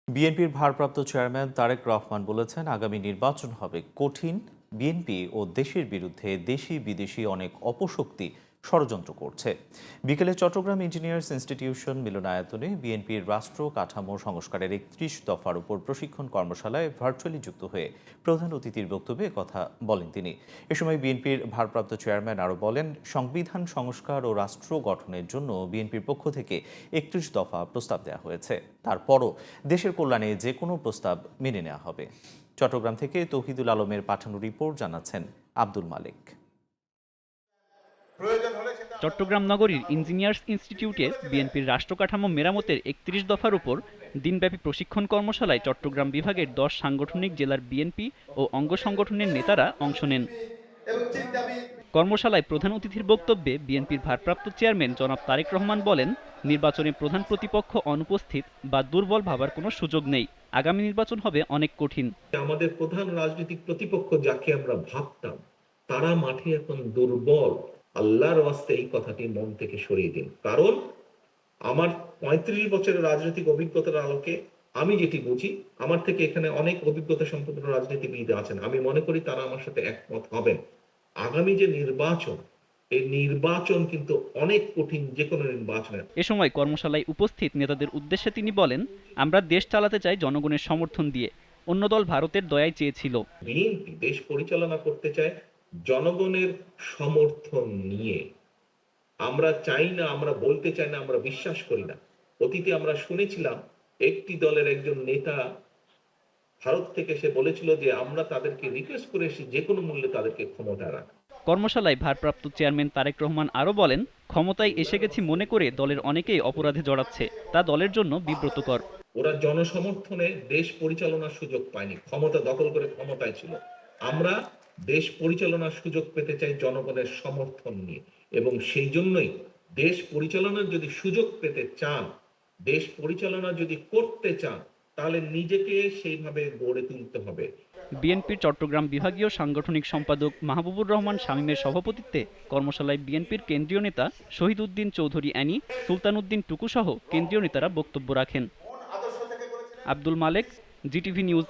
বিএনপির ভারপ্রাপ্ত চেয়ারম্যান তারেক রহমান বলেছেন, আগামী নির্বাচন হবে কঠিন। বিএনপি ও দেশের বিরুদ্ধে দেশি বিদেশি অনেক অপশক্তি ষড়যন্ত্র করছে। বিকেলে চট্টগ্রাম ইঞ্জিনিয়ার্স ইনস্টিটিউশন মিলনায়তনে বিএনপির রাষ্ট্র কাঠামো সংস্কারের ৩১ দফার উপর প্রশিক্ষণ কর্মশালায় ভার্চুয়ালি যুক্ত হয়ে প্রধান অতিথির বক্তব্যে কথা বলেন তিনি। এ সময় বিএনপির ভারপ্রাপ্ত চেয়ারম্যান আরও বলেন, সংবিধান সংস্কার ও রাষ্ট্র গঠনের জন্য বিএনপির পক্ষ থেকে ৩১ দফা প্রস্তাব দেওয়া হয়েছে। তারপরও দেশের কল্যাণে যে কোনো প্রস্তাব মেনে নেওয়া হবে। চট্টগ্রাম থেকে তৌহিদুল আলমের পাঠানো রিপোর্ট জানাচ্ছেন আব্দুল মালেক। চট্টগ্রাম নগরীর ইঞ্জিনিয়ার্স ইনস্টিটিউটে বিএনপির রাষ্ট্রকাঠামো মেরামতের ৩১ দফার উপর দিনব্যাপী প্রশিক্ষণ কর্মশালায় চট্টগ্রাম বিভাগের ১০ সাংগঠনিক জেলার বিএনপি ও অঙ্গ সংগঠনের নেতারা অংশ নেন। কর্মশালায় প্রধান অতিথির বক্তব্যে বিএনপির ভারপ্রাপ্ত চেয়ারম্যান জনাব তারেক রহমান বলেন, নির্বাচনে প্রধান প্রতিপক্ষ অনুপস্থিত বা দুর্বল ভাবার কোনো সুযোগ নেই। আগামী নির্বাচন হবে অনেক কঠিন। আমাদের প্রধান রাজনৈতিক প্রতিপক্ষ যাকে আমরা ভাবতাম তারা মাঠে এখন দুর্বল। আল্লাহর ওয়াস্তে এই কথাটি মন থেকে সরিয়ে দিন। কারণ আমার ৩৫ বছরের রাজনৈতিক অভিজ্ঞতার আলোকে আমি যেটি বুঝি, আমার থেকে এখানে অনেক অভিজ্ঞতা সম্পন্ন রাজনীতিবিদ আছেন, আমি মনে করি তারা আমার সাথে একমত হবেন। আগামী যে নির্বাচন, এই নির্বাচন কিন্তু অনেক কঠিন, যে কোনো নির্বাচনের। এ সময় কর্মশালায় উপস্থিত নেতাদের উদ্দেশ্যে তিনি বলেন, আমরা দেশ চালাতে চাই জনগণের সমর্থন দিয়ে। অন্য দল ভারতের দয়ায় চেয়েছিল। বিএনপি দেশ পরিচালনা করতে চায় জনগণের সমর্থন নিয়ে। আমরা চাই না, আমরা বলতে চাই না, আমরা বিশ্বাস করি না। অতীতে আমরা শুনেছিলাম একটি দলের একজন নেতা ভারত থেকে সে বলেছিল যে আমরা তাদেরকে রিকোয়েস্ট করে এসে যে কোনো মূল্যে তাদেরকে ক্ষমতা রাখা। কর্মশালায় ভারপ্রাপ্ত চেয়ারম্যান তারেক রহমান আরও বলেন, ক্ষমতায় এসে গেছি মনে করে দলের অনেকেই অপরাধে জড়াচ্ছে, তা দলের জন্য বিব্রতকর। ওরা জনসমর্থনে দেশ পরিচালনার সুযোগ পায়নি, ক্ষমতা দখল করে ক্ষমতায় ছিল। আমরা দেশ পরিচালনার সুযোগ পেতে চাই জনগণের সমর্থন নিয়ে, এবং সেই জন্যই দেশ পরিচালনার যদি সুযোগ পেতে চান, দেশ পরিচালনা যদি করতে চান, তাহলে নিজেকে সেইভাবে গড়ে তুলতে হবে। বিএনপির চট্টগ্রাম বিভাগীয় সাংগঠনিক সম্পাদক মাহবুবুর রহমান শামীমের সভাপতিত্বে কর্মশালায় বিএনপির কেন্দ্রীয় নেতা শহীদ উদ্দিন চৌধুরী অ্যানি, সুলতান উদ্দিন টুকু সহ কেন্দ্রীয় নেতারা বক্তব্য রাখেন। আব্দুল মালেক, জিটিভি নিউজ,